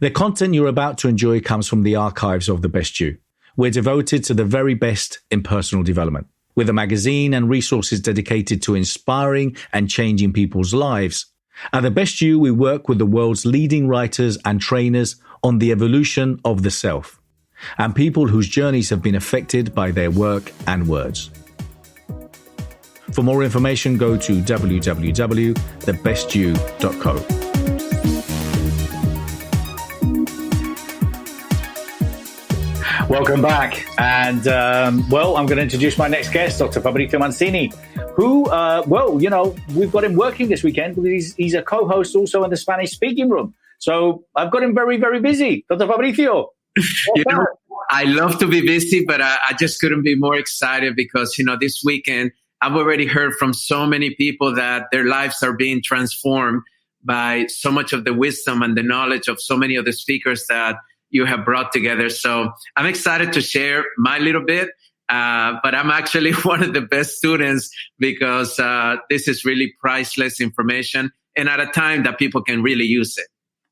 The content you're about to enjoy comes from the archives of The Best You. We're devoted to the very best in personal development. With a magazine and resources dedicated to inspiring and changing people's lives. At The Best You, we work with the world's leading writers and trainers on the evolution of the self, and people whose journeys have been affected by their work and words. For more information, go to www.thebestyou.co. Welcome back. And, I'm going to introduce my next guest, Dr. Fabrizio Mancini, who, we've got him working this weekend because he's a co-host also in the Spanish speaking room. So I've got him very, very busy. Dr. Fabrizio. I love to be busy, but I just couldn't be more excited because, this weekend, I've already heard from so many people that their lives are being transformed by so much of the wisdom and the knowledge of so many of the speakers that you have brought together. So I'm excited to share my little bit, but I'm actually one of the best students because this is really priceless information and at a time that people can really use it.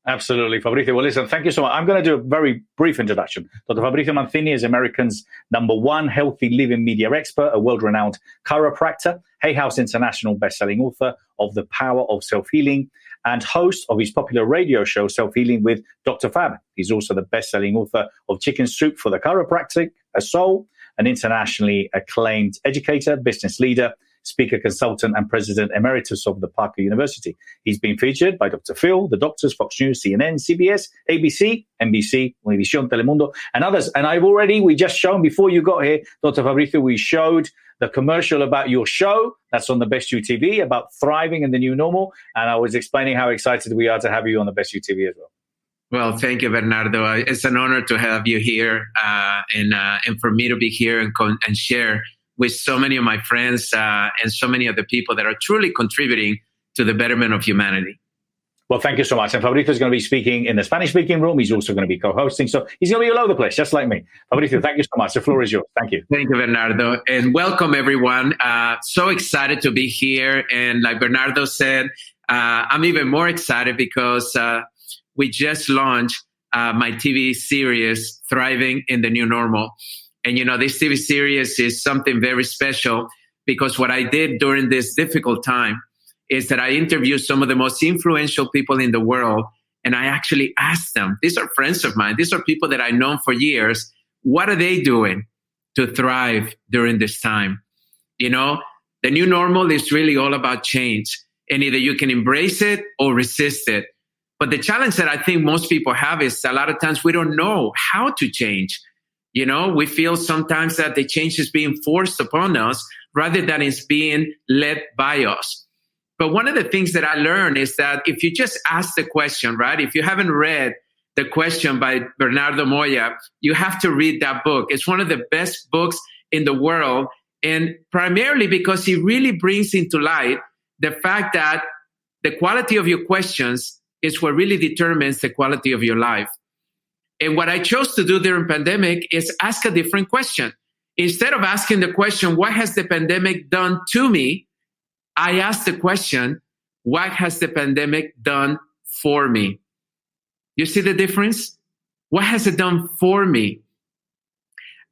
Absolutely, Fabrizio. Well, listen, thank you so much. I'm going to do a very brief introduction. Dr. Fabrizio Mancini is America's #1 healthy living media expert, a world-renowned chiropractor, Hay House International best-selling author of The Power of Self-Healing, and host of his popular radio show, Self-Healing with Dr. Fab. He's also the best-selling author of Chicken Soup for the Chiropractic, A Soul, an internationally acclaimed educator, business leader, speaker, consultant, and president emeritus of the Parker University. He's been featured by Dr. Phil, The Doctors, Fox News, CNN, CBS, ABC, NBC, Univision, Telemundo, and others. And we just shown before you got here, Dr. Fabrizio, we showed the commercial about your show that's on the Best You TV about thriving in the new normal. And I was explaining how excited we are to have you on the Best You TV as well. Well, thank you, Bernardo. It's an honor to have you here and for me to be here and share with so many of my friends and so many of the people that are truly contributing to the betterment of humanity. Well, thank you so much. And Fabrizio is going to be speaking in the Spanish-speaking room. He's also going to be co-hosting. So he's going to be all over the place, just like me. Fabrizio, thank you so much. The floor is yours. Thank you. Thank you, Bernardo. And welcome, everyone. So excited to be here. And like Bernardo said, I'm even more excited because we just launched my TV series, Thriving in the New Normal. And, this TV series is something very special because what I did during this difficult time is that I interviewed some of the most influential people in the world. And I actually asked them, these are friends of mine, these are people that I've known for years. What are they doing to thrive during this time? The new normal is really all about change. And either you can embrace it or resist it. But the challenge that I think most people have is a lot of times we don't know how to change. We feel sometimes that the change is being forced upon us rather than it's being led by us. But one of the things that I learned is that if you just ask the question, right? If you haven't read The Question by Bernardo Moya, you have to read that book. It's one of the best books in the world. And primarily because he really brings into light the fact that the quality of your questions is what really determines the quality of your life. And what I chose to do during pandemic is ask a different question. Instead of asking the question, what has the pandemic done to me? I asked the question, what has the pandemic done for me? You see the difference? What has it done for me?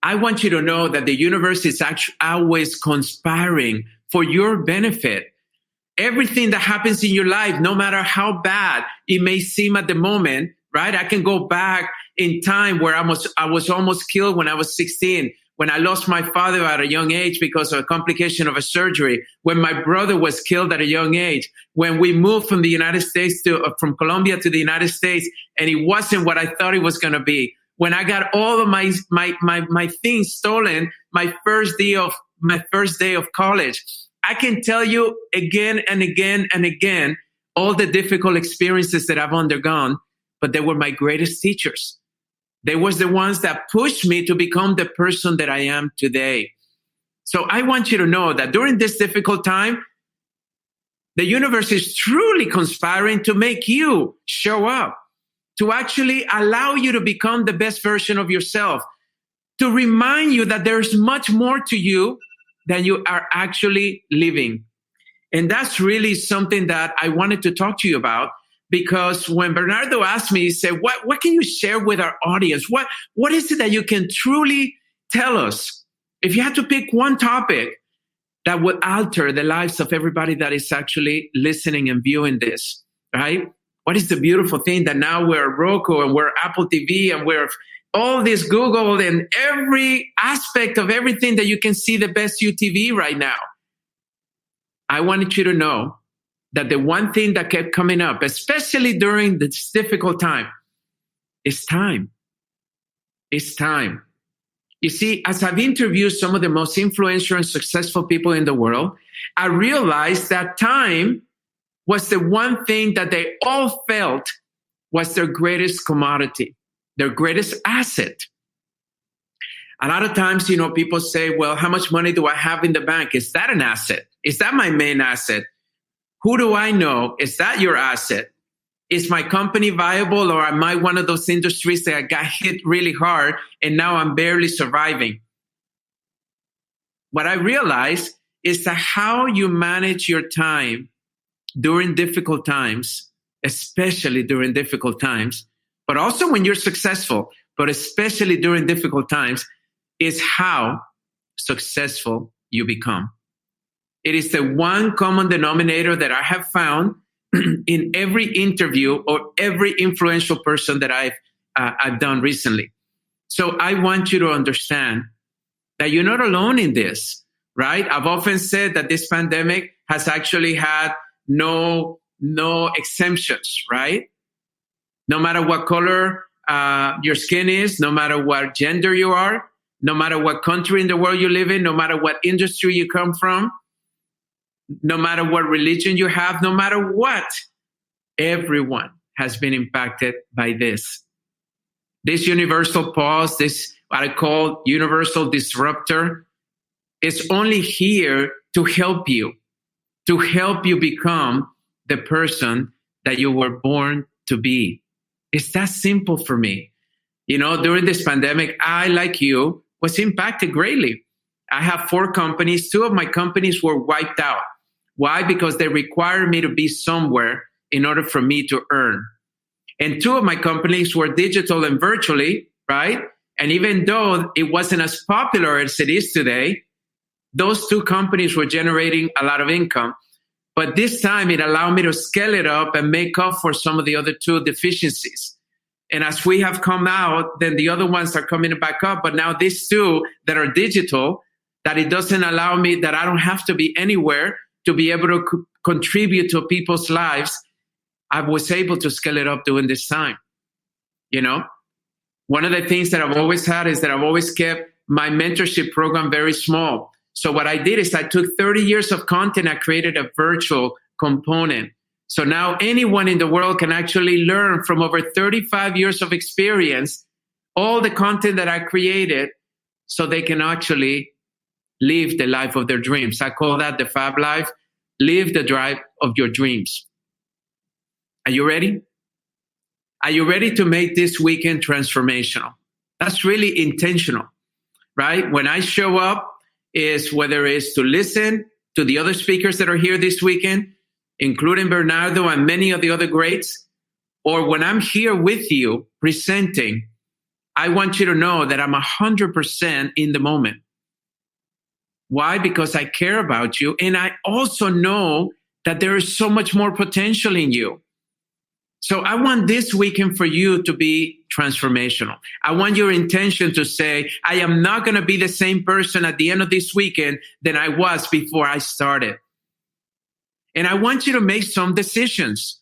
I want you to know that the universe is actually always conspiring for your benefit. Everything that happens in your life, no matter how bad it may seem at the moment, right? I can go back in time where I was almost killed when I was 16, when I lost my father at a young age because of a complication of a surgery, when my brother was killed at a young age, when we moved from the United States from Colombia to the United States, and it wasn't what I thought it was going to be. When I got all of my things stolen, my first day of college, I can tell you again and again and again all the difficult experiences that I've undergone, but they were my greatest teachers. They was the ones that pushed me to become the person that I am today. So I want you to know that during this difficult time, the universe is truly conspiring to make you show up, to actually allow you to become the best version of yourself, to remind you that there's much more to you than you are actually living. And that's really something that I wanted to talk to you about, because when Bernardo asked me, he said, what can you share with our audience? What is it that you can truly tell us? If you had to pick one topic that would alter the lives of everybody that is actually listening and viewing this, right? What is the beautiful thing that now we're Roku and we're Apple TV and we're all this Google and every aspect of everything that you can see the best UTV right now. I wanted you to know that the one thing that kept coming up, especially during this difficult time, is time. It's time. You see, as I've interviewed some of the most influential and successful people in the world, I realized that time was the one thing that they all felt was their greatest commodity, their greatest asset. A lot of times, people say, well, how much money do I have in the bank? Is that an asset? Is that my main asset? Who do I know? Is that your asset? Is my company viable, or am I one of those industries that got hit really hard and now I'm barely surviving? What I realized is that how you manage your time during difficult times, especially during difficult times, but also when you're successful, but especially during difficult times, is how successful you become. It is the one common denominator that I have found in every interview or every influential person that I've done recently. So I want you to understand that you're not alone in this, right? I've often said that this pandemic has actually had no exemptions, right? No matter what color your skin is, no matter what gender you are, no matter what country in the world you live in, no matter what industry you come from, no matter what religion you have, no matter what, everyone has been impacted by this. This universal pause, this what I call universal disruptor, is only here to help you become the person that you were born to be. It's that simple for me. During this pandemic, I, like you, was impacted greatly. I have 4 companies. 2 of my companies were wiped out. Why? Because they required me to be somewhere in order for me to earn. And 2 of my companies were digital and virtually, right? And even though it wasn't as popular as it is today, those 2 companies were generating a lot of income. But this time it allowed me to scale it up and make up for some of the other 2 deficiencies. And as we have come out, then the other ones are coming back up. But now these 2 that are digital, that it doesn't allow me, that I don't have to be anywhere to be able to contribute to people's lives, I was able to scale it up during this time. One of the things that I've always had is that I've always kept my mentorship program very small. So what I did is I took 30 years of content, I created a virtual component. So now anyone in the world can actually learn from over 35 years of experience, all the content that I created, so they can actually live the life of their dreams. I call that the Fab Life. Live the drive of your dreams. Are you ready? Are you ready to make this weekend transformational? That's really intentional, right? When I show up, is whether it's to listen to the other speakers that are here this weekend, including Bernardo and many of the other greats, or when I'm here with you presenting, I want you to know that I'm 100% in the moment. Why? Because I care about you. And I also know that there is so much more potential in you. So I want this weekend for you to be transformational. I want your intention to say, I am not going to be the same person at the end of this weekend than I was before I started. And I want you to make some decisions.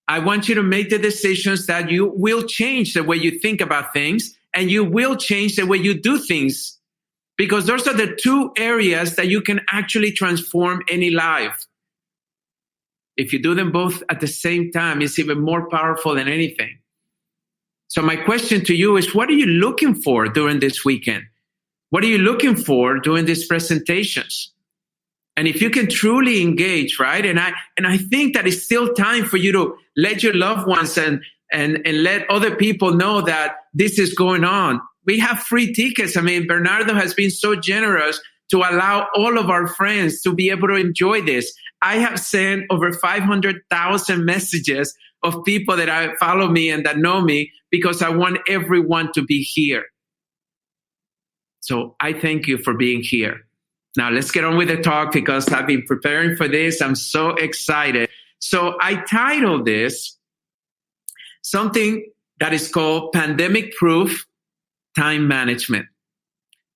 I want you to make the decisions that you will change the way you think about things, and you will change the way you do things. Because those are the 2 areas that you can actually transform any life. If you do them both at the same time, it's even more powerful than anything. So my question to you is, what are you looking for during this weekend? What are you looking for during these presentations? And if you can truly engage, right? And I think that it's still time for you to let your loved ones and let other people know that this is going on. We have free tickets. I mean, Bernardo has been so generous to allow all of our friends to be able to enjoy this. I have sent over 500,000 messages of people that follow me and that know me because I want everyone to be here. So I thank you for being here. Now let's get on with the talk because I've been preparing for this. I'm so excited. So I titled this something that is called Pandemic Proof Time Management.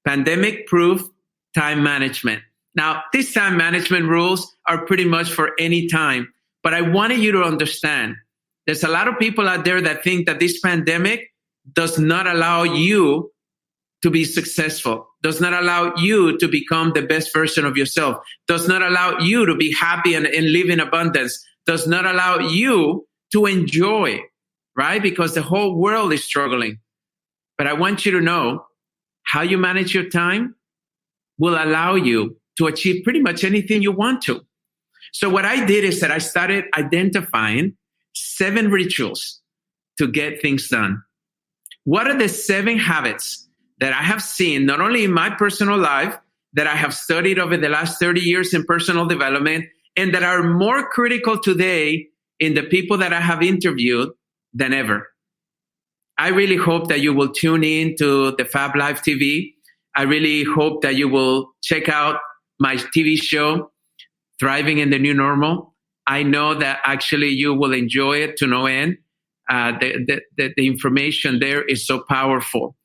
Pandemic Proof Time Management. Now, these time management rules are pretty much for any time, but I wanted you to understand there's a lot of people out there that think that this pandemic does not allow you to be successful, does not allow you to become the best version of yourself, does not allow you to be happy and live in abundance, does not allow you to enjoy, right? Because the whole world is struggling. But I want you to know how you manage your time will allow you to achieve pretty much anything you want to. So what I did is that I started identifying 7 rituals to get things done. What are the 7 habits that I have seen, not only in my personal life, that I have studied over the last 30 years in personal development, and that are more critical today in the people that I have interviewed than ever? I really hope that you will tune in to the Fab Live TV. I really hope that you will check out my TV show, Thriving in the New Normal. I know that actually you will enjoy it to no end. The information there is so powerful.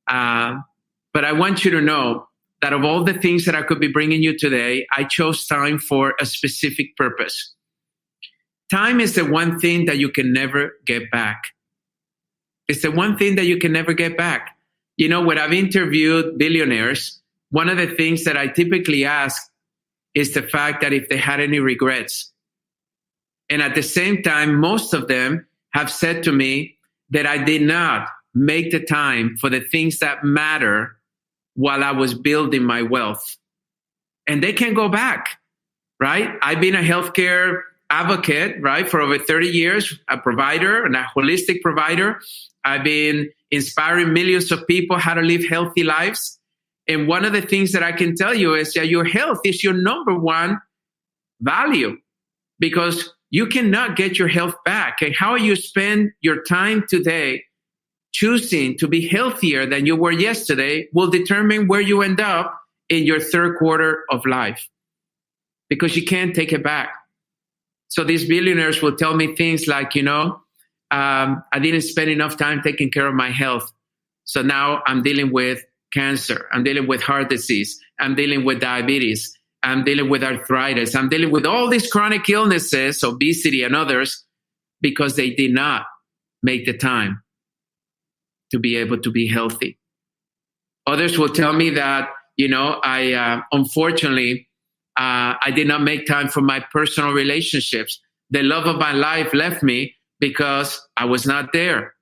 But I want you to know that of all the things that I could be bringing you today, I chose time for a specific purpose. Time is the one thing that you can never get back. It's the one thing that you can never get back. You know, when I've interviewed billionaires, one of the things that I typically ask is the fact that if they had any regrets. And at the same time, most of them have said to me that I did not make the time for the things that matter while I was building my wealth. And they can go back, right? I've been a healthcare advocate, right, for over 30 years, a provider and a holistic provider. I've been inspiring millions of people how to live healthy lives. And one of the things that I can tell you is that your health is your number one value, because you cannot get your health back. And how you spend your time today choosing to be healthier than you were yesterday will determine where you end up in your third quarter of life, because you can't take it back. So these billionaires will tell me things like, I didn't spend enough time taking care of my health. So now I'm dealing with cancer. I'm dealing with heart disease. I'm dealing with diabetes. I'm dealing with arthritis. I'm dealing with all these chronic illnesses, obesity and others, because they did not make the time to be able to be healthy. Others will tell me that, unfortunately, I did not make time for my personal relationships. The love of my life left me because I was not there.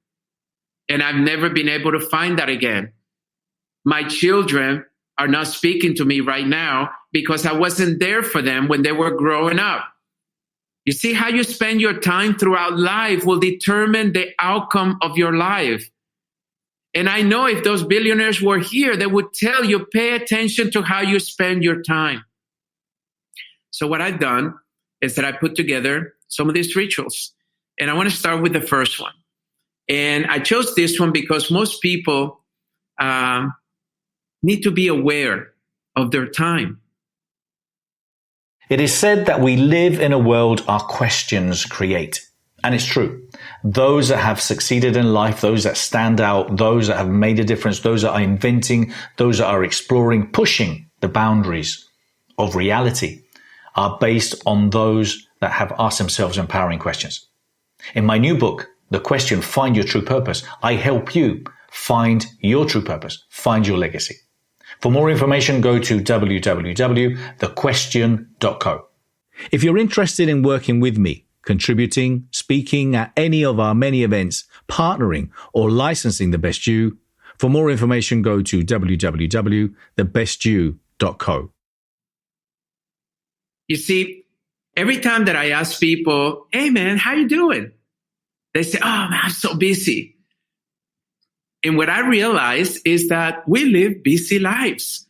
And I've never been able to find that again. My children are not speaking to me right now because I wasn't there for them when they were growing up. You see, how you spend your time throughout life will determine the outcome of your life. And I know if those billionaires were here, they would tell you, pay attention to how you spend your time. So what I've done is that I put together some of these rituals. And I want to start with the first one. And I chose this one because most people need to be aware of their time. It is said that we live in a world our questions create. And it's true. Those that have succeeded in life, those that stand out, those that have made a difference, those that are inventing, those that are exploring, pushing the boundaries of reality are based on those that have asked themselves empowering questions. In my new book, The Question, Find Your True Purpose, I help you find your true purpose, find your legacy. For more information, go to www.thequestion.co. If you're interested in working with me, contributing, speaking at any of our many events, partnering, or licensing The Best You, for more information, go to www.thebestyou.co. You see, every time that I ask people, hey man, how you doing? They say, oh man, I'm so busy. And what I realized is that we live busy lives.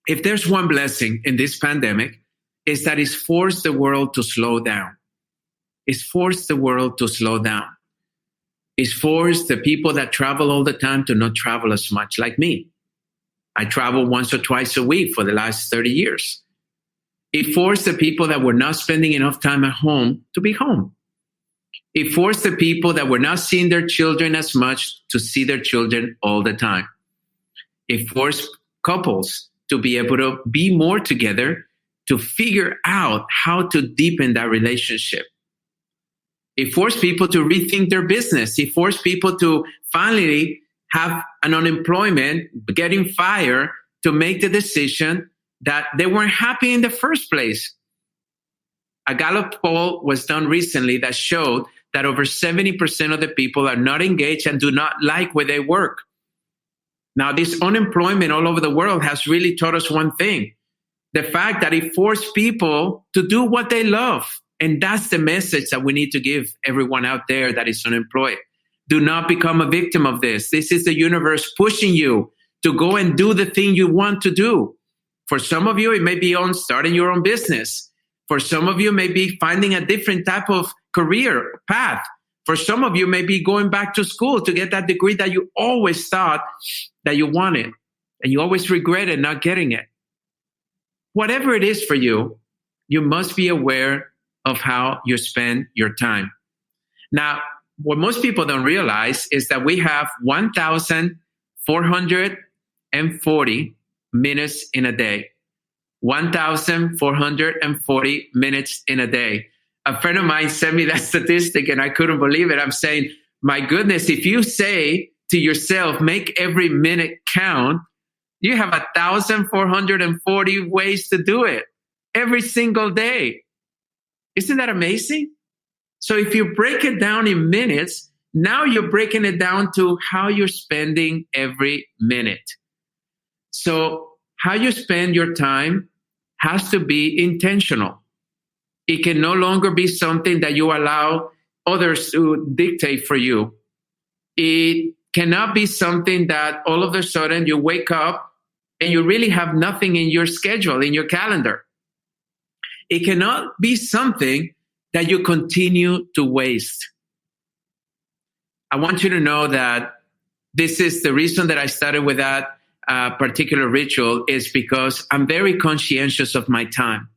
if there's one blessing in this pandemic, is that it's forced the world to slow down. It's forced the world to slow down. It's forced the people that travel all the time to not travel as much, like me. I travel once or twice a week for the last 30 years. It forced the people that were not spending enough time at home to be home. It forced the people that were not seeing their children as much to see their children all the time. It forced couples to be able to be more together, to figure out how to deepen that relationship. It forced people to rethink their business. It forced people to finally have an unemployment, getting fired, to make the decision that they weren't happy in the first place. A Gallup poll was done recently that showed that over 70% of the people are not engaged and do not like where they work. Now, this unemployment all over the world has really taught us one thing: the fact that it forced people to do what they love. And that's the message that we need to give everyone out there that is unemployed. Do not become a victim of this. This is the universe pushing you to go and do the thing you want to do. For some of you, it may be on starting your own business. For some of you, may be finding a different type of career path. For some of you, may be going back to school to get that degree that you always thought that you wanted, and you always regretted not getting it. Whatever it is for you, you must be aware of how you spend your time. Now, what most people don't realize is that we have 1,440 minutes in a day. 1,440 minutes in a day. A friend of mine sent me that statistic and I couldn't believe it. I'm saying, my goodness, if you say to yourself, make every minute count, you have 1,440 ways to do it every single day. Isn't that amazing? So if you break it down in minutes, now you're breaking it down to how you're spending every minute. So how you spend your time has to be intentional. It can no longer be something that you allow others to dictate for you. It cannot be something that all of a sudden you wake up and you really have nothing in your schedule, in your calendar. It cannot be something that you continue to waste. I want you to know that this is the reason that I started with that particular ritual, is because I'm very conscientious of my time.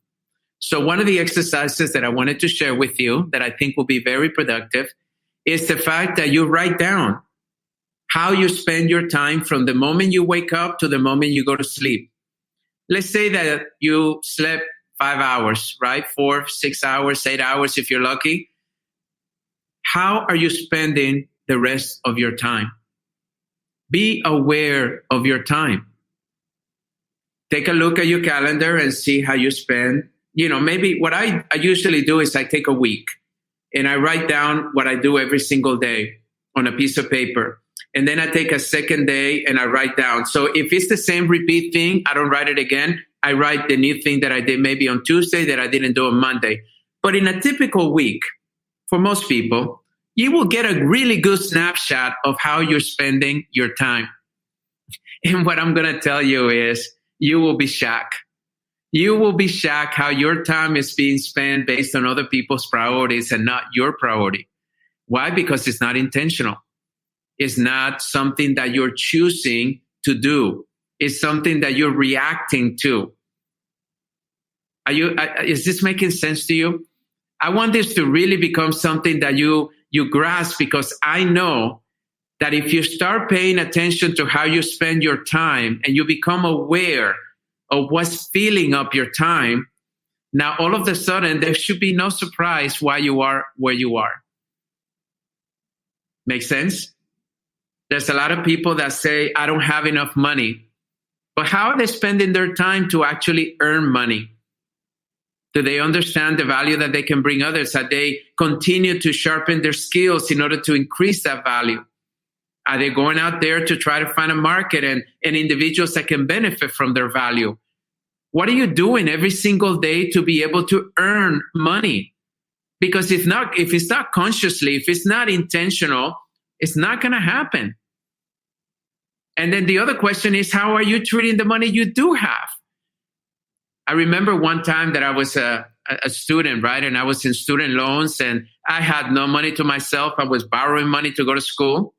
So one of the exercises that I wanted to share with you that I think will be very productive is the fact that you write down how you spend your time from the moment you wake up to the moment you go to sleep. Let's say that you slept 5 hours, right? 4, 6 hours, 8 hours if you're lucky. How are you spending the rest of your time? Be aware of your time. Take a look at your calendar and see how you spend. Maybe what I usually do is I take a week and I write down what I do every single day on a piece of paper. And then I take a second day and I write down. So if it's the same repeat thing, I don't write it again. I write the new thing that I did maybe on Tuesday that I didn't do on Monday. But in a typical week, for most people, you will get a really good snapshot of how you're spending your time. And what I'm going to tell you is you will be shocked. You will be shocked how your time is being spent based on other people's priorities and not your priority. Why? Because it's not intentional. It's not something that you're choosing to do. It's something that you're reacting to. Is this making sense to you? I want this to really become something that you grasp, because I know that if you start paying attention to how you spend your time and you become aware of what's filling up your time, now all of a sudden there should be no surprise why you are where you are. Make sense? There's a lot of people that say, I don't have enough money. But how are they spending their time to actually earn money? Do they understand the value that they can bring others? Are they continue to sharpen their skills in order to increase that value? Are they going out there to try to find a market and individuals that can benefit from their value? What are you doing every single day to be able to earn money? Because if it's not consciously, if it's not intentional, it's not going to happen. And then the other question is, how are you treating the money you do have? I remember one time that I was a student, right? And I was in student loans and I had no money to myself. I was borrowing money to go to school.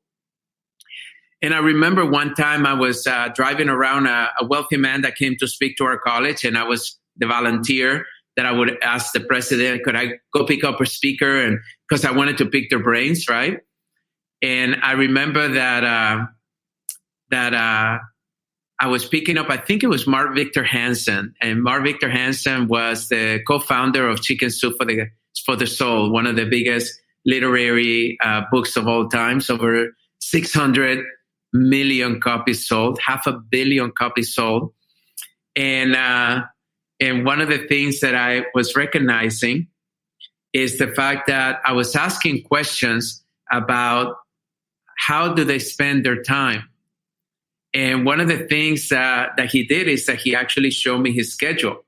And I remember one time I was driving around a wealthy man that came to speak to our college, and I was the volunteer that I would ask the president, could I go pick up a speaker? And because I wanted to pick their brains, right? And I remember that I was picking up, I think it was Mark Victor Hansen. And Mark Victor Hansen was the co-founder of Chicken Soup for the Soul, one of the biggest literary books of all times, over 600 million copies sold, 500 million copies sold. And one of the things that I was recognizing is the fact that I was asking questions about how do they spend their time. And one of the things that he did is that he actually showed me his schedule.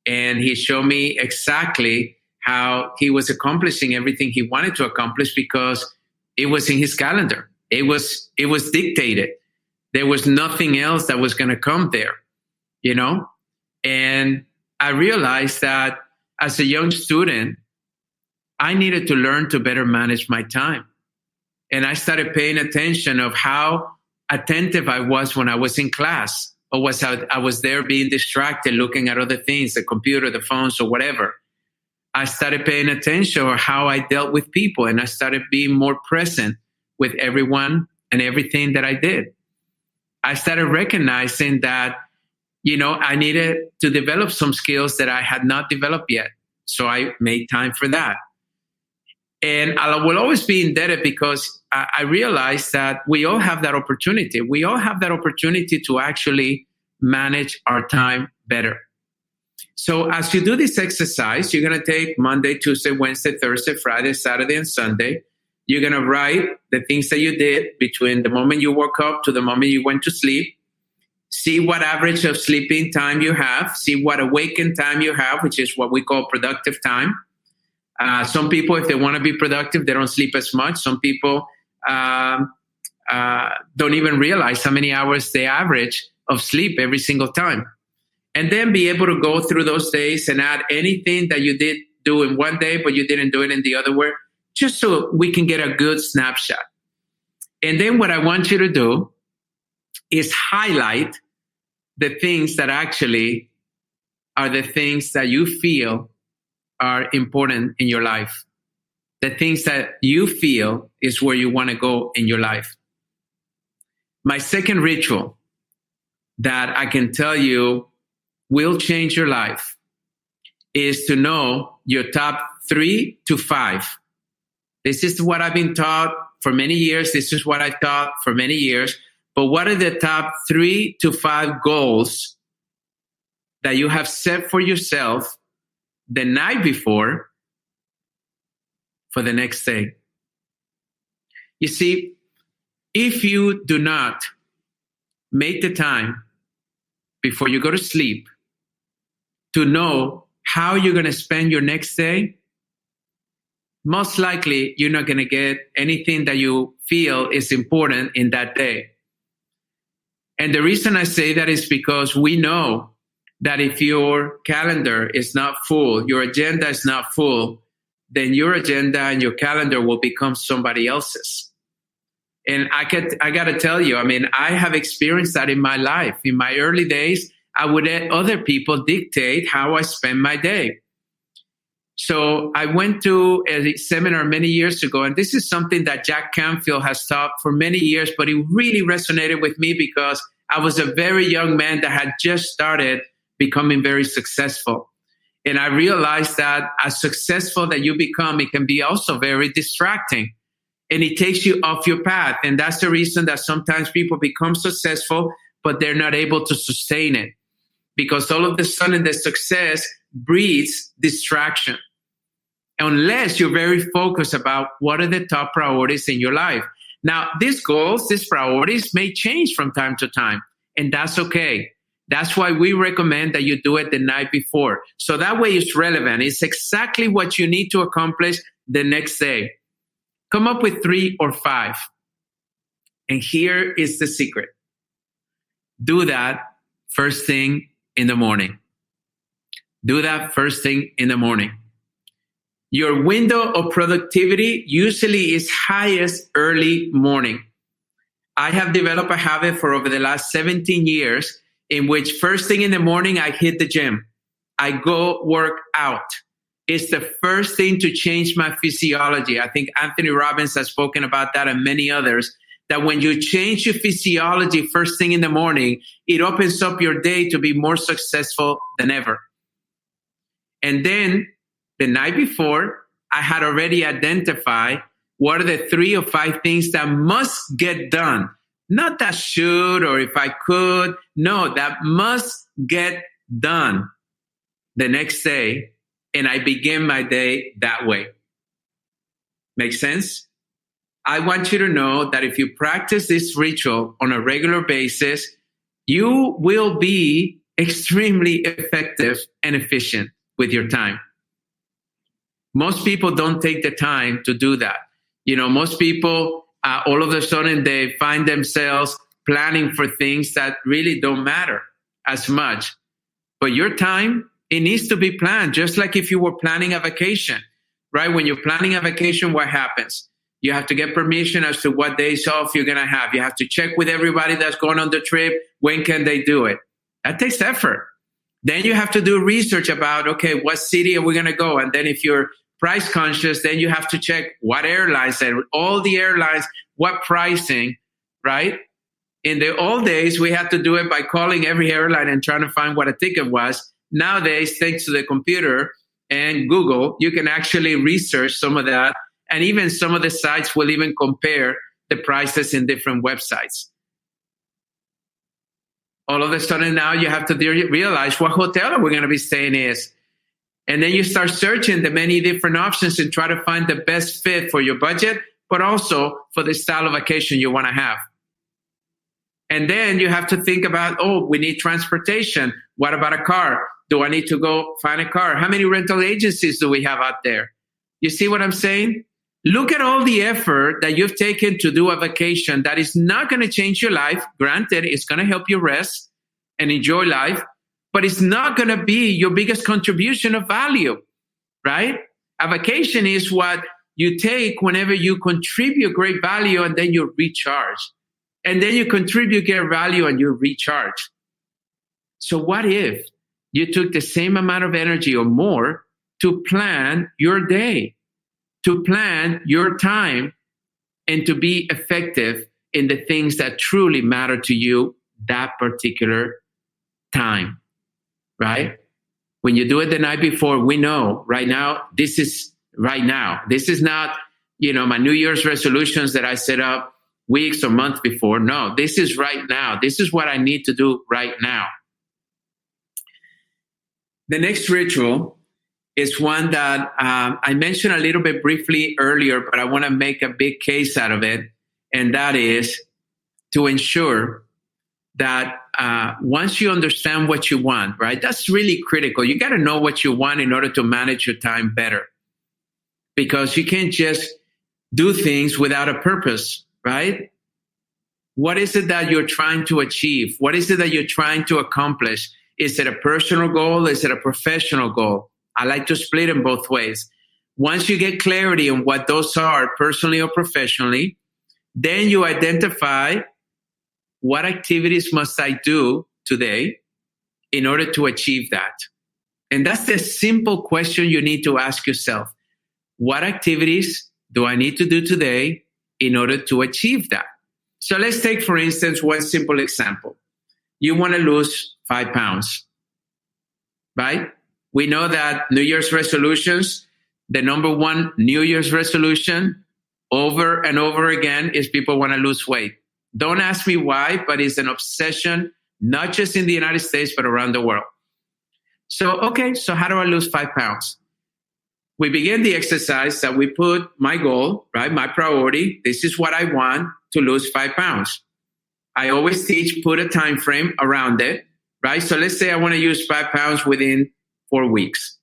And he showed me exactly how he was accomplishing everything he wanted to accomplish because it was in his calendar. It was dictated. There was nothing else that was going to come there, you know? And I realized that as a young student, I needed to learn to better manage my time. And I started paying attention of how attentive I was when I was in class, or I was there being distracted, looking at other things, the computer, the phones, or whatever. I started paying attention to how I dealt with people, and I started being more present with everyone and everything that I did. I started recognizing that, you know, I needed to develop some skills that I had not developed yet. So I made time for that. And I will always be indebted because I realized that we all have that opportunity. We all have that opportunity to actually manage our time better. So as you do this exercise, you're going to take Monday, Tuesday, Wednesday, Thursday, Friday, Saturday, and Sunday. You're going to write the things that you did between the moment you woke up to the moment you went to sleep. See what average of sleeping time you have. See what awakened time you have, which is what we call productive time. Some people, if they want to be productive, they don't sleep as much. Some people don't even realize how many hours they average of sleep every single time. And then be able to go through those days and add anything that you did do in one day, but you didn't do it in the other way, just so we can get a good snapshot. And then what I want you to do is highlight the things that actually are the things that you feel are important in your life. The things that you feel is where you want to go in your life. My second ritual that I can tell you will change your life is to know your top 3 to 5. This is what I've been taught for many years. This is what I thought for many years. But what are the top 3 to 5 goals that you have set for yourself the night before for the next day? You see, if you do not make the time before you go to sleep to know how you're going to spend your next day, most likely you're not going to get anything that you feel is important in that day. And the reason I say that is because we know that if your calendar is not full, your agenda is not full, then your agenda and your calendar will become somebody else's. And I got to tell you, I mean, I have experienced that in my life. In my early days, I would let other people dictate how I spend my day. So I went to a seminar many years ago, and this is something that Jack Canfield has taught for many years, but it really resonated with me because I was a very young man that had just started becoming very successful. And I realized that as successful that you become, it can be also very distracting. And it takes you off your path. And that's the reason that sometimes people become successful, but they're not able to sustain it. Because all of a sudden the success breeds distraction. Unless you're very focused about what are the top priorities in your life. Now, these goals, these priorities may change from time to time, and that's okay. That's why we recommend that you do it the night before. So that way it's relevant. It's exactly what you need to accomplish the next day. Come up with 3 or 5. And here is the secret. Do that first thing in the morning. Do that first thing in the morning. Your window of productivity usually is highest early morning. I have developed a habit for over the last 17 years in which first thing in the morning, I hit the gym. I go work out. It's the first thing to change my physiology. I think Anthony Robbins has spoken about that and many others, that when you change your physiology first thing in the morning, it opens up your day to be more successful than ever. And then the night before, I had already identified what are the 3 or 5 things that must get done. Not that should or if I could. No, that must get done the next day. And I begin my day that way. Make sense? I want you to know that if you practice this ritual on a regular basis, you will be extremely effective and efficient with your time. Most people don't take the time to do that. Most people, all of a sudden, they find themselves planning for things that really don't matter as much. But your time, it needs to be planned, just like if you were planning a vacation, right? When you're planning a vacation, what happens? You have to get permission as to what days off you're going to have. You have to check with everybody that's going on the trip. When can they do it? That takes effort. Then you have to do research about, okay, what city are we going to go? And then if you're price conscious, then you have to check what airlines and all the airlines, what pricing, right? In the old days, we had to do it by calling every airline and trying to find what a ticket was. Nowadays, thanks to the computer and Google, you can actually research some of that. And even some of the sites will even compare the prices in different websites. All of a sudden now you have to realize what hotel are we going to be staying is. And then you start searching the many different options and try to find the best fit for your budget, but also for the style of vacation you want to have. And then you have to think about, we need transportation. What about a car? Do I need to go find a car? How many rental agencies do we have out there? You see what I'm saying? Look at all the effort that you've taken to do a vacation that is not going to change your life. Granted, it's going to help you rest and enjoy life, but it's not going to be your biggest contribution of value, right? A vacation is what you take whenever you contribute great value and then you recharge. And then you contribute great value and you recharge. So what if you took the same amount of energy or more to plan your day, to plan your time, and to be effective in the things that truly matter to you that particular time, right? When you do it the night before, we know right now, this is right now. This is not, my New Year's resolutions that I set up weeks or months before. No, this is right now. This is what I need to do right now. The next ritual is one that I mentioned a little bit briefly earlier, but I want to make a big case out of it. And that is to ensure that once you understand what you want, right? That's really critical. You got to know what you want in order to manage your time better. Because you can't just do things without a purpose, right? What is it that you're trying to achieve? What is it that you're trying to accomplish? Is it a personal goal? Is it a professional goal? I like to split them both ways. Once you get clarity on what those are, personally or professionally, then you identify what activities must I do today in order to achieve that. And that's the simple question you need to ask yourself. What activities do I need to do today in order to achieve that? So let's take, for instance, one simple example. You want to lose 5 pounds, right? We know that New Year's resolutions, the number one New Year's resolution over and over again is people want to lose weight. Don't ask me why, but it's an obsession, not just in the United States, but around the world. So how do I lose 5 pounds? We begin the exercise that we put my goal, right? My priority. This is what I want, to lose 5 pounds. I always teach, put a time frame around it, right? So let's say I want to use 5 pounds within 4 weeks,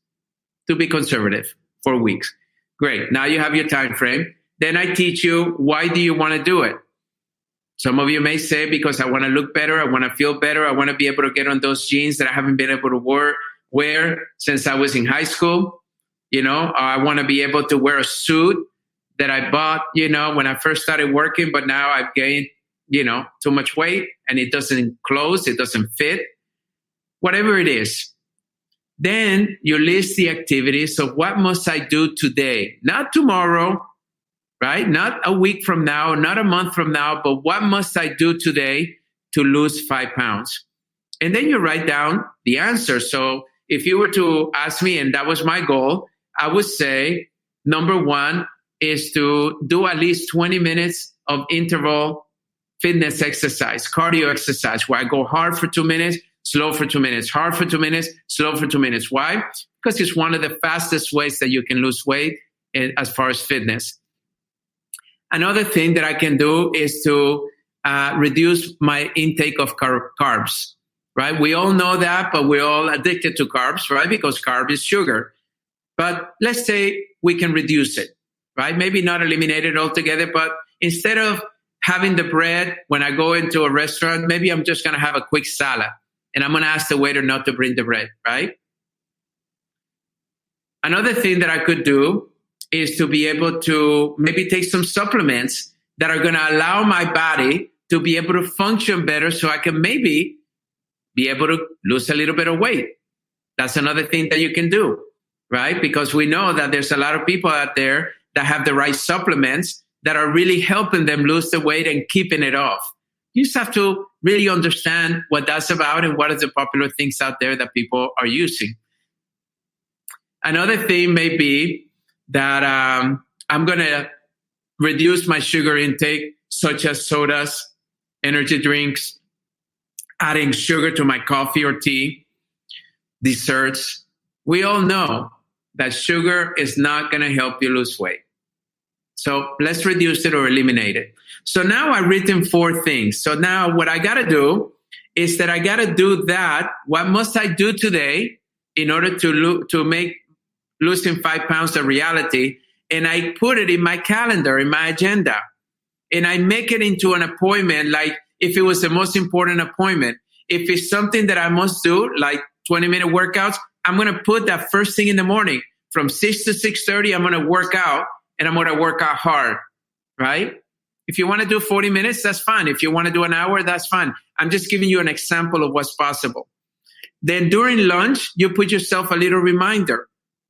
to be conservative, 4 weeks. Great. Now you have your time frame. Then I teach you, why do you want to do it? Some of you may say, because I want to look better. I want to feel better. I want to be able to get on those jeans that I haven't been able to wear wear since I was in high school. I want to be able to wear a suit that I bought, when I first started working, but now I've gained, too much weight and it doesn't close, it doesn't fit, whatever it is. Then you list the activities of what must I do today, not tomorrow, right? Not a week from now, not a month from now, but what must I do today to lose 5 pounds? And then you write down the answer. So if you were to ask me, and that was my goal, I would say, number one is to do at least 20 minutes of interval fitness exercise, cardio exercise, where I go hard for 2 minutes, slow for 2 minutes, hard for 2 minutes, slow for 2 minutes. Why? Because it's one of the fastest ways that you can lose weight as far as fitness. Another thing that I can do is to reduce my intake of carbs, right? We all know that, but we're all addicted to carbs, right? Because carb is sugar. But let's say we can reduce it, right? Maybe not eliminate it altogether, but instead of having the bread when I go into a restaurant, maybe I'm just going to have a quick salad and I'm going to ask the waiter not to bring the bread, right? Another thing that I could do is to be able to maybe take some supplements that are going to allow my body to be able to function better so I can maybe be able to lose a little bit of weight. That's another thing that you can do, right? Because we know that there's a lot of people out there that have the right supplements that are really helping them lose the weight and keeping it off. You just have to really understand what that's about and what are the popular things out there that people are using. Another thing may be that I'm going to reduce my sugar intake, such as sodas, energy drinks, adding sugar to my coffee or tea, desserts. We all know that sugar is not going to help you lose weight. So let's reduce it or eliminate it. So now I've written 4 things. So now what I got to do is that I got to do that. What must I do today in order to make losing 5 pounds a reality? And I put it in my calendar, in my agenda. And I make it into an appointment, like if it was the most important appointment. If it's something that I must do, like 20-minute workouts, I'm going to put that first thing in the morning. From 6 to 6:30, I'm going to work out, and I'm going to work out hard, right? If you want to do 40 minutes, that's fine. If you want to do an hour, that's fine. I'm just giving you an example of what's possible. Then during lunch, you put yourself a little reminder,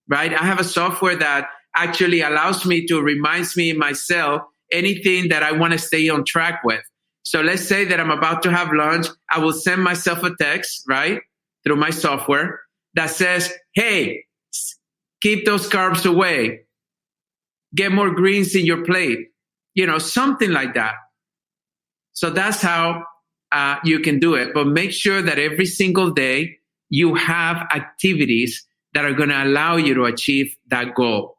right? I have a software that actually allows me to remind me myself anything that I want to stay on track with. So let's say that I'm about to have lunch. I will send myself a text, right, through my software that says, hey, keep those carbs away. Get more greens in your plate. Something like that. So that's how you can do it. But make sure that every single day you have activities that are going to allow you to achieve that goal.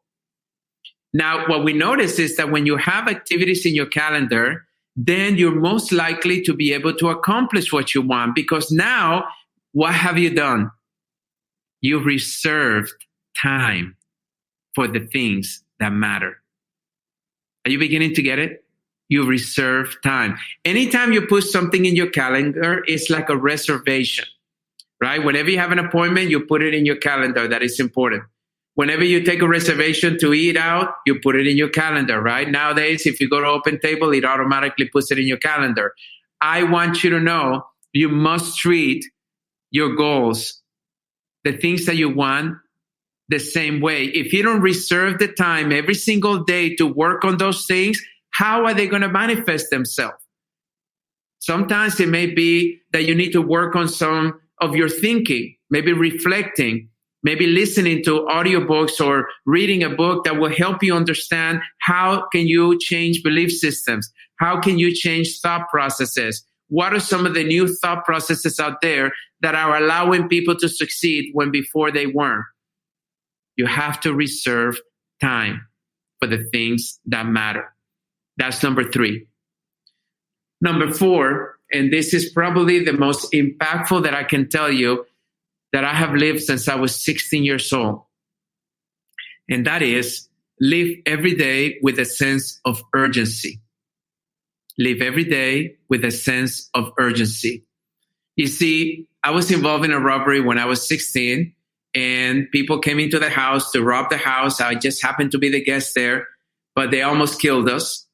Now, what we notice is that when you have activities in your calendar, then you're most likely to be able to accomplish what you want, because now, what have you done? You've reserved time for the things that matter. Are you beginning to get it? You reserve time. Anytime you put something in your calendar, it's like a reservation, right? Whenever you have an appointment, you put it in your calendar. That is important. Whenever you take a reservation to eat out, you put it in your calendar, right? Nowadays, if you go to Open Table, it automatically puts it in your calendar. I want you to know you must treat your goals, the things that you want, the same way. If you don't reserve the time every single day to work on those things, how are they going to manifest themselves? Sometimes it may be that you need to work on some of your thinking, maybe reflecting, maybe listening to audiobooks or reading a book that will help you understand how can you change belief systems? How can you change thought processes? What are some of the new thought processes out there that are allowing people to succeed when before they weren't? You have to reserve time for the things that matter. That's number 3. Number 4, and this is probably the most impactful that I can tell you, that I have lived since I was 16 years old. And that is, live every day with a sense of urgency. Live every day with a sense of urgency. You see, I was involved in a robbery when I was 16, and people came into the house to rob the house. I just happened to be the guest there, but they almost killed us.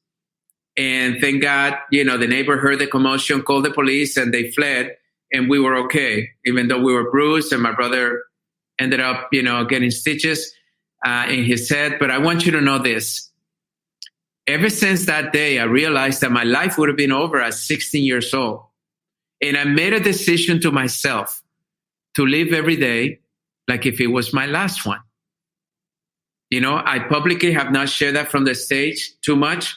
And thank God, the neighbor heard the commotion, called the police, and they fled, and we were okay, even though we were bruised, and my brother ended up, getting stitches in his head. But I want you to know this. Ever since that day, I realized that my life would have been over at 16 years old. And I made a decision to myself to live every day like if it was my last one. I publicly have not shared that from the stage too much,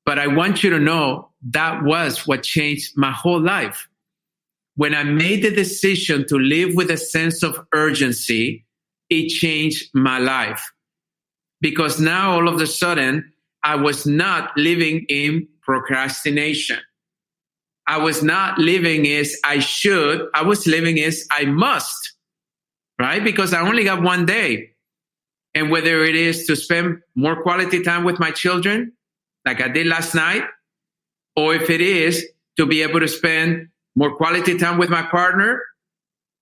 but I want you to know that was what changed my whole life. When I made the decision to live with a sense of urgency, it changed my life. Because now all of a sudden, I was not living in procrastination. I was not living as I should. I was living as I must, right? Because I only got one day. And whether it is to spend more quality time with my children, like I did last night, or if it is to be able to spend more quality time with my partner,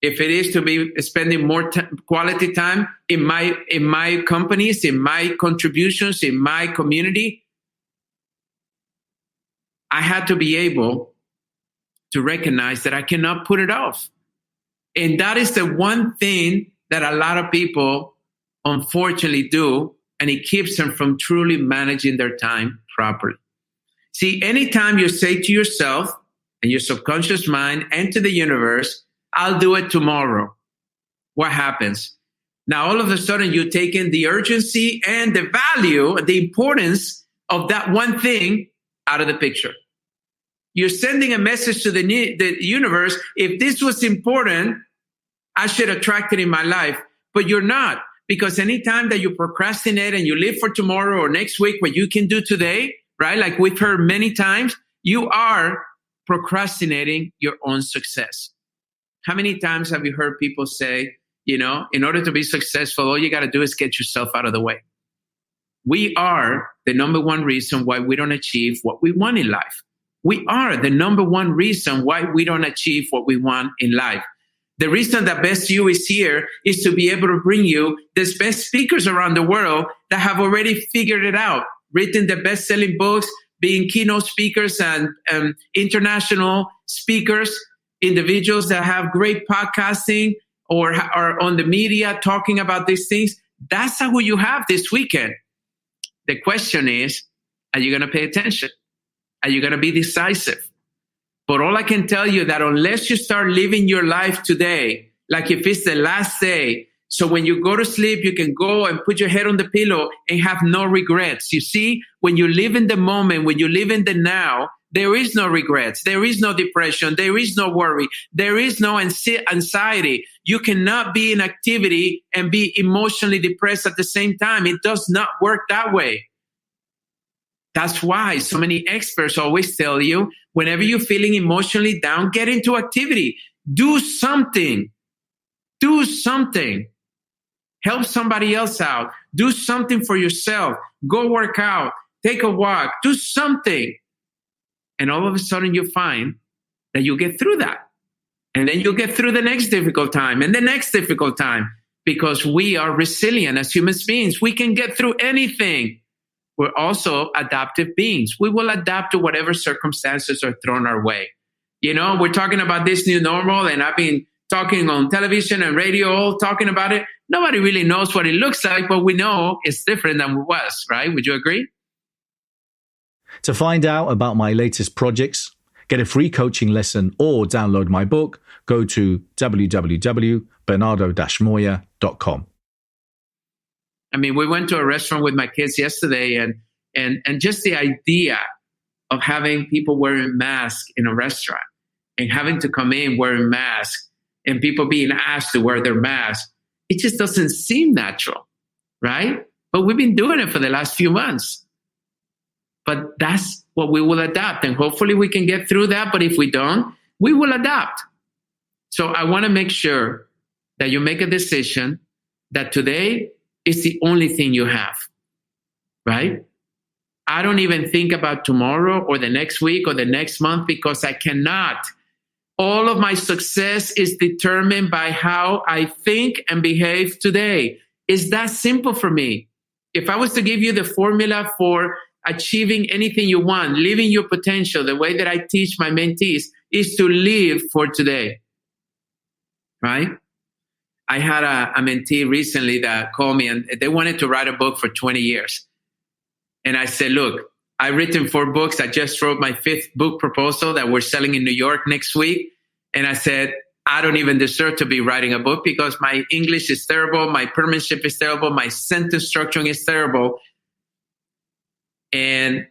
if it is to be spending more quality time in my companies, in my contributions, in my community, I had to be able to recognize that I cannot put it off. And that is the one thing that a lot of people unfortunately do, and it keeps them from truly managing their time properly. See, anytime you say to yourself and your subconscious mind and to the universe, I'll do it tomorrow, what happens? Now, all of a sudden, you take in the urgency and the value, the importance of that one thing out of the picture. You're sending a message to the universe. If this was important, I should attract it in my life. But you're not, because anytime that you procrastinate and you live for tomorrow or next week, what you can do today, right? Like we've heard many times, you are procrastinating your own success. How many times have you heard people say, in order to be successful, all you got to do is get yourself out of the way? We are the number one reason why we don't achieve what we want in life. We are the number one reason why we don't achieve what we want in life. The reason that Best You is here is to be able to bring you the best speakers around the world that have already figured it out, written the best-selling books, being keynote speakers and international speakers, individuals that have great podcasting or are on the media talking about these things. That's who you have this weekend. The question is, are you going to pay attention? Are you going to be decisive? But all I can tell you that unless you start living your life today, like if it's the last day, so when you go to sleep, you can go and put your head on the pillow and have no regrets. You see, when you live in the moment, when you live in the now, there is no regrets. There is no depression. There is no worry. There is no anxiety. You cannot be in activity and be emotionally depressed at the same time. It does not work that way. That's why so many experts always tell you, whenever you're feeling emotionally down, get into activity. Do something. Do something. Help somebody else out. Do something for yourself. Go work out. Take a walk. Do something. And all of a sudden you find that you get through that. And then you'll get through the next difficult time and the next difficult time, because we are resilient as human beings. We can get through anything. We're also adaptive beings. We will adapt to whatever circumstances are thrown our way. We're talking about this new normal, and I've been talking on television and radio, all talking about it. Nobody really knows what it looks like, but we know it's different than it was, right? Would you agree? To find out about my latest projects, get a free coaching lesson, or download my book, go to www.bernardo-moya.com. I mean, we went to a restaurant with my kids yesterday, and just the idea of having people wearing masks in a restaurant and having to come in wearing masks and people being asked to wear their masks, it just doesn't seem natural, right? But we've been doing it for the last few months. But that's what we will adapt. And hopefully we can get through that. But if we don't, we will adapt. So I want to make sure that you make a decision that today is the only thing you have, right? I don't even think about tomorrow or the next week or the next month, because I cannot All of my success is determined by how I think and behave today. It's that simple for me. If I was to give you the formula for achieving anything you want, living your potential, the way that I teach my mentees is to live for today, right? I had a mentee recently that called me and they wanted to write a book for 20 years. And I said, look, I've written 4 books. I just wrote my 5th book proposal that we're selling in New York next week. And I said, I don't even deserve to be writing a book because my English is terrible. My penmanship is terrible. My sentence structuring is terrible. And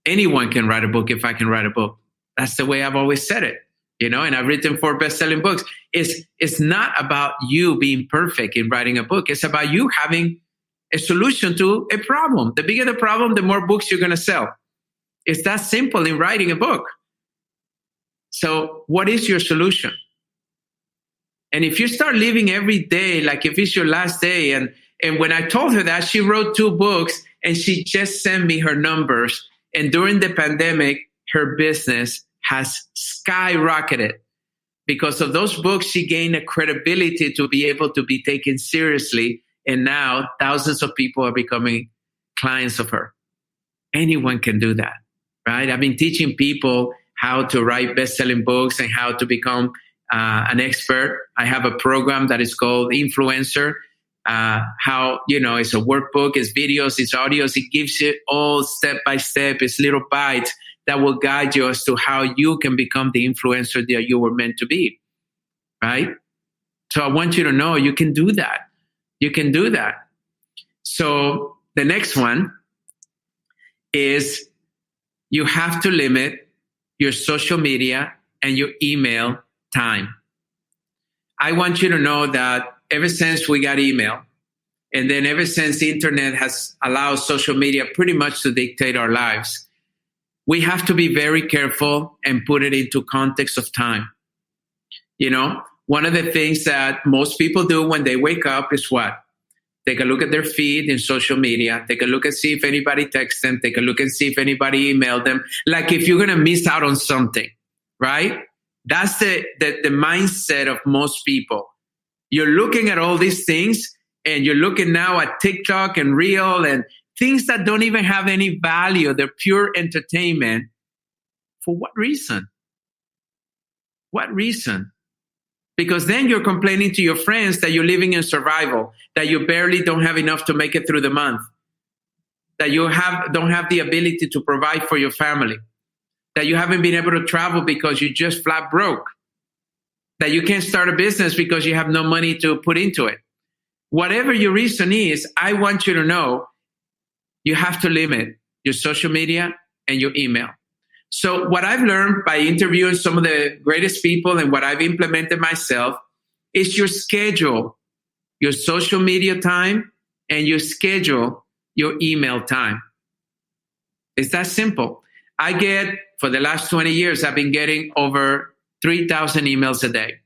anyone can write a book if I can write a book. That's the way I've always said it, and I've written 4 best-selling books. It's not about you being perfect in writing a book. It's about you having a solution to a problem. The bigger the problem, the more books you're going to sell. It's that simple in writing a book. So what is your solution? And if you start living every day like if it's your last day, and when I told her that, she wrote 2 books and she just sent me her numbers. And during the pandemic, her business has skyrocketed. Because of those books, she gained a credibility to be able to be taken seriously. And now thousands of people are becoming clients of her. Anyone can do that, right? I've been teaching people how to write best-selling books and how to become an expert. I have a program that is called Influencer. It's a workbook, it's videos, it's audios. It gives you all step by step. It's little bites that will guide you as to how you can become the influencer that you were meant to be, right? So I want you to know you can do that. You can do that. So the next one is you have to limit your social media and your email time. I want you to know that ever since we got email, and then ever since the internet has allowed social media pretty much to dictate our lives, we have to be very careful and put it into context of time. One of the things that most people do when they wake up is what? Take a look at their feed in social media. Take a look and see if anybody texts them. Take a look and see if anybody emailed them. Like if you're going to miss out on something, right? That's the mindset of most people. You're looking at all these things and you're looking now at TikTok and Reel and things that don't even have any value. They're pure entertainment. For what reason? What reason? Because then you're complaining to your friends that you're living in survival, that you barely don't have enough to make it through the month, that you don't have the ability to provide for your family, that you haven't been able to travel because you just flat broke, that you can't start a business because you have no money to put into it. Whatever your reason is, I want you to know you have to limit your social media and your email. So what I've learned by interviewing some of the greatest people and what I've implemented myself is you schedule your social media time and you schedule your email time. It's that simple. For the last 20 years, I've been getting over 3,000 emails a day.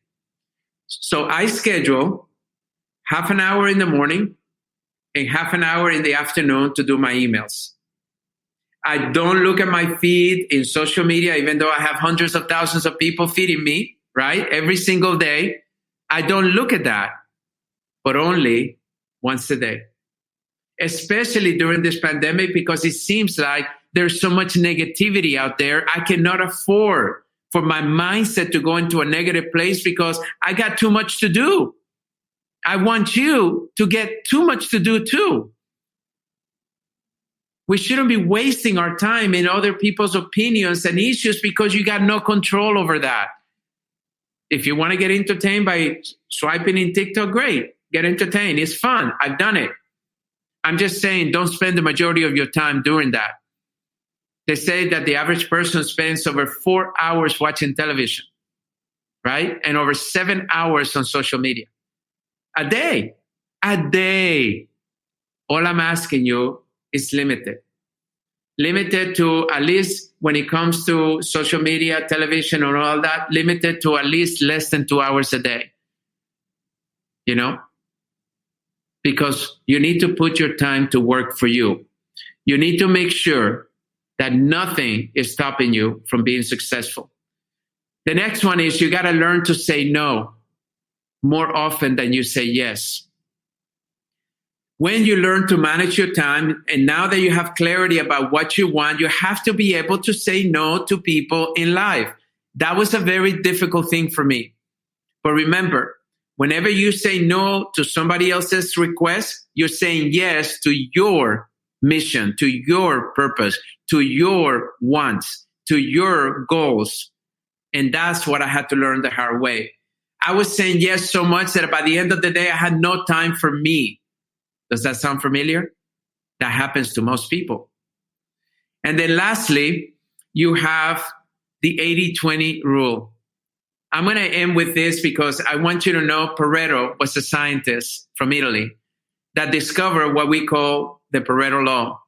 So I schedule half an hour in the morning and half an hour in the afternoon to do my emails. I don't look at my feed in social media, even though I have hundreds of thousands of people feeding me, right? Every single day. I don't look at that, but only once a day. Especially during this pandemic, because it seems like there's so much negativity out there. I cannot afford for my mindset to go into a negative place because I got too much to do. I want you to get too much to do too. We shouldn't be wasting our time in other people's opinions and issues because you got no control over that. If you want to get entertained by swiping in TikTok, great. Get entertained. It's fun. I've done it. I'm just saying, don't spend the majority of your time doing that. They say that the average person spends over 4 hours watching television, right? And over 7 hours on social media. A day. All I'm asking you is limited. Limited to at least when it comes to social media, television, and all that, limited to at least less than 2 hours a day. Because you need to put your time to work for you. You need to make sure that nothing is stopping you from being successful. The next one is you got to learn to say no more often than you say yes. When you learn to manage your time, and now that you have clarity about what you want, you have to be able to say no to people in life. That was a very difficult thing for me. But remember, whenever you say no to somebody else's request, you're saying yes to your mission, to your purpose, to your wants, to your goals. And that's what I had to learn the hard way. I was saying yes so much that by the end of the day, I had no time for me. Does that sound familiar? That happens to most people. And then lastly, you have the 80-20 rule. I'm going to end with this because I want you to know Pareto was a scientist from Italy that discovered what we call the Pareto law.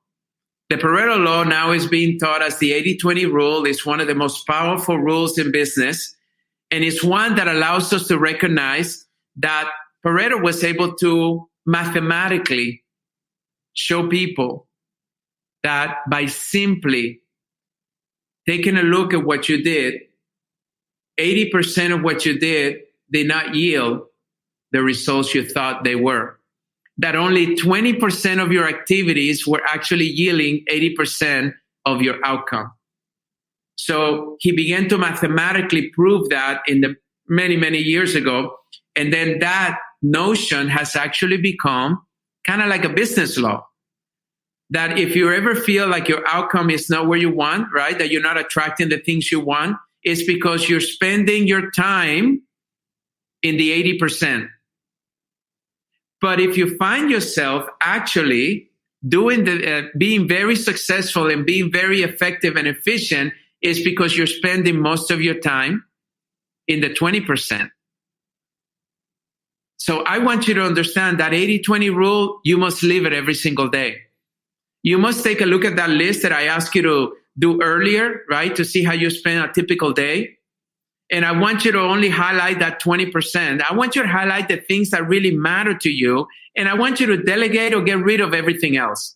The Pareto law now is being taught as the 80-20 rule. It's one of the most powerful rules in business. And it's one that allows us to recognize that Pareto was able to mathematically show people that by simply taking a look at what you did, 80% of what you did not yield the results you thought they were. That only 20% of your activities were actually yielding 80% of your outcome. So he began to mathematically prove that in the many, many years ago. And then that notion has actually become kind of like a business law. That if you ever feel like your outcome is not where you want, right? That you're not attracting the things you want, it's because you're spending your time in the 80%. But if you find yourself actually doing being very successful and being very effective and efficient, it's because you're spending most of your time in the 20%. So I want you to understand that 80-20 rule, you must live it every single day. You must take a look at that list that I asked you to do earlier, right? To see how you spend a typical day. And I want you to only highlight that 20%. I want you to highlight the things that really matter to you. And I want you to delegate or get rid of everything else.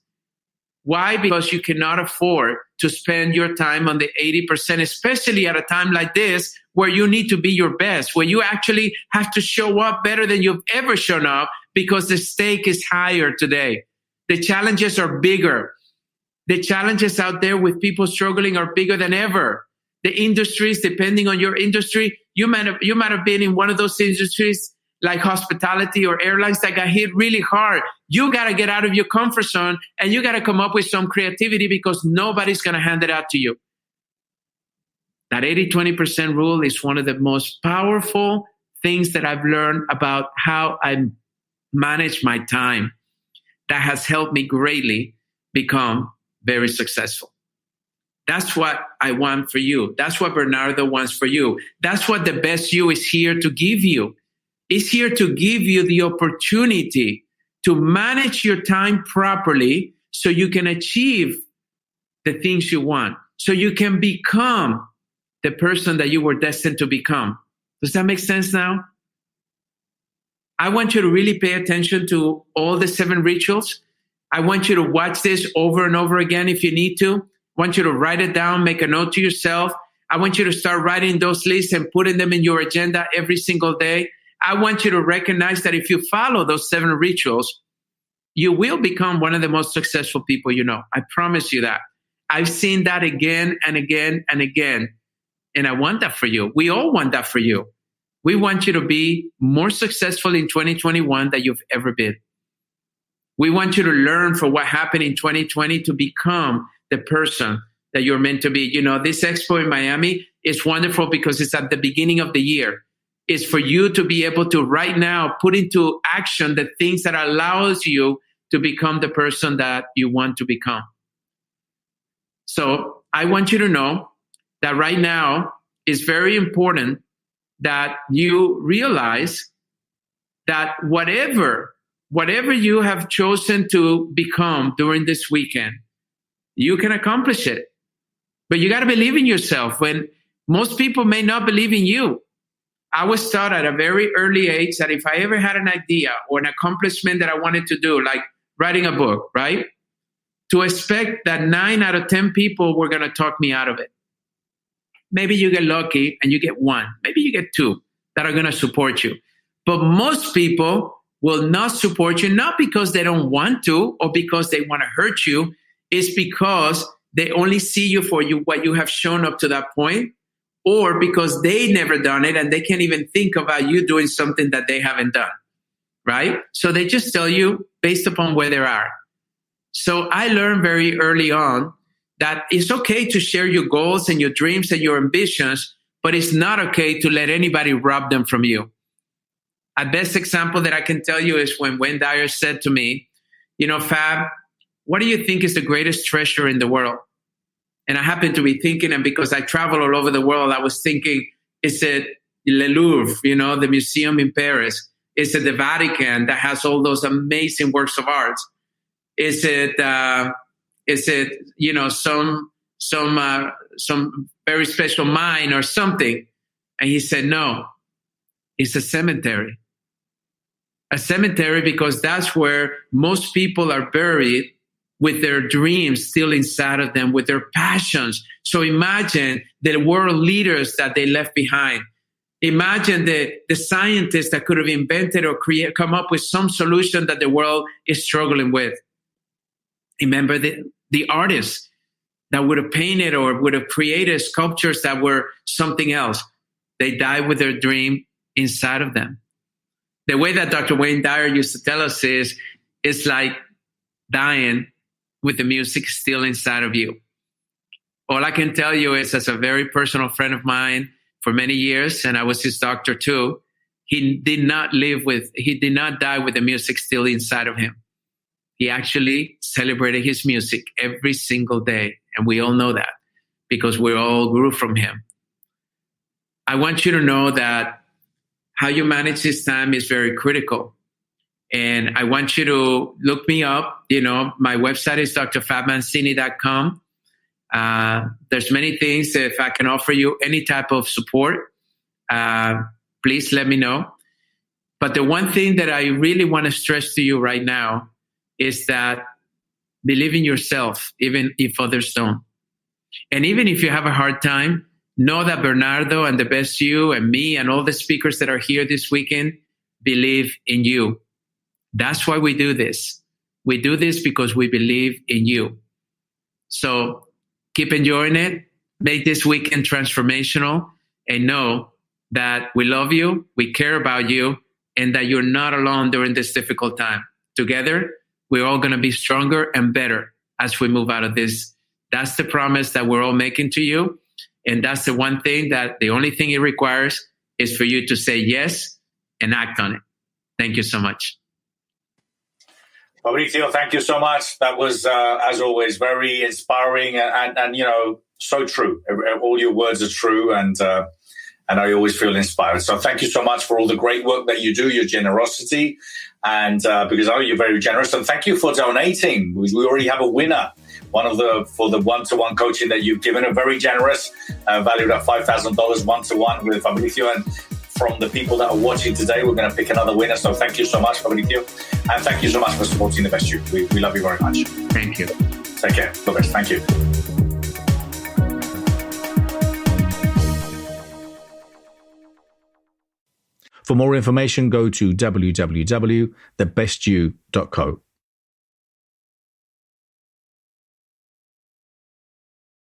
Why? Because you cannot afford to spend your time on the 80%, especially at a time like this where you need to be your best, where you actually have to show up better than you've ever shown up because the stake is higher today. The challenges are bigger. The challenges out there with people struggling are bigger than ever. The industries, depending on your industry, you might have been in one of those industries like hospitality or airlines that got hit really hard. You got to get out of your comfort zone and you got to come up with some creativity because nobody's going to hand it out to you. That 80-20% rule is one of the most powerful things that I've learned about how I manage my time. That has helped me greatly become very successful. That's what I want for you. That's what Bernardo wants for you. That's what the best you is here to give you. It's here to give you the opportunity to manage your time properly so you can achieve the things you want, so you can become the person that you were destined to become. Does that make sense now? I want you to really pay attention to all the 7 rituals. I want you to watch this over and over again if you need to. I want you to write it down, make a note to yourself. I want you to start writing those lists and putting them in your agenda every single day. I want you to recognize that if you follow those 7 rituals, you will become one of the most successful people you know. I promise you that. I've seen that again and again and again. And I want that for you. We all want that for you. We want you to be more successful in 2021 than you've ever been. We want you to learn from what happened in 2020 to become the person that you're meant to be. You know, this expo in Miami is wonderful because it's at the beginning of the year. It's for you to be able to right now put into action the things that allows you to become the person that you want to become. So I want you to know that right now it's very important that you realize that whatever you have chosen to become during this weekend, you can accomplish it. But you got to believe in yourself when most people may not believe in you. I was taught at a very early age that if I ever had an idea or an accomplishment that I wanted to do, like writing a book, right? To expect that 9 out of 10 people were going to talk me out of it. Maybe you get lucky and you get one. Maybe you get two that are going to support you. But most people will not support you, not because they don't want to or because they want to hurt you. It's because they only see you for what you have shown up to that point, or because they never done it and they can't even think about you doing something that they haven't done, right? So they just tell you based upon where they are. So I learned very early on that it's okay to share your goals and your dreams and your ambitions, but it's not okay to let anybody rob them from you. A best example that I can tell you is when Wayne Dyer said to me, Fab, what do you think is the greatest treasure in the world? And I happened to be thinking, and because I travel all over the world, I was thinking, is it Le Louvre, the museum in Paris? Is it the Vatican that has all those amazing works of art? Is it some very special mine or something? And he said, no, it's a cemetery. A cemetery, because that's where most people are buried with their dreams still inside of them, with their passions. So imagine the world leaders that they left behind. Imagine the scientists that could have invented or come up with some solution that the world is struggling with. Remember the artists that would have painted or would have created sculptures that were something else. They died with their dream inside of them. The way that Dr. Wayne Dyer used to tell us is, it's like dying with the music still inside of you. All I can tell you is, as a very personal friend of mine for many years, and I was his doctor too, he did not die with the music still inside of him. He actually celebrated his music every single day. And we all know that because we all grew from him. I want you to know that how you manage this time is very critical. And I want you to look me up. My website is drfabmancini.com. There's many things. If I can offer you any type of support, please let me know. But the one thing that I really want to stress to you right now is that believe in yourself, even if others don't. And even if you have a hard time, know that Bernardo and the best you and me and all the speakers that are here this weekend believe in you. That's why we do this. We do this because we believe in you. So keep enjoying it. Make this weekend transformational, and know that we love you, we care about you, and that you're not alone during this difficult time. Together, we're all going to be stronger and better as we move out of this. That's the promise that we're all making to you. And that's the one thing that the only thing it requires is for you to say yes and act on it. Thank you so much. Fabrizio, thank you so much. That was, as always, very inspiring and so true. All your words are true, and I always feel inspired. So thank you so much for all the great work that you do, your generosity, and because I know you're very generous. And thank you for donating. We already have a winner. For the one-to-one coaching that you've given, a very generous, valued at $5,000 one-to-one with Fabrizio. And from the people that are watching today, we're going to pick another winner. So thank you so much, Fabrizio. And thank you so much for supporting the best you. We love you very much. Thank you. Take care. The best. Thank you. For more information, go to www.thebestyou.co.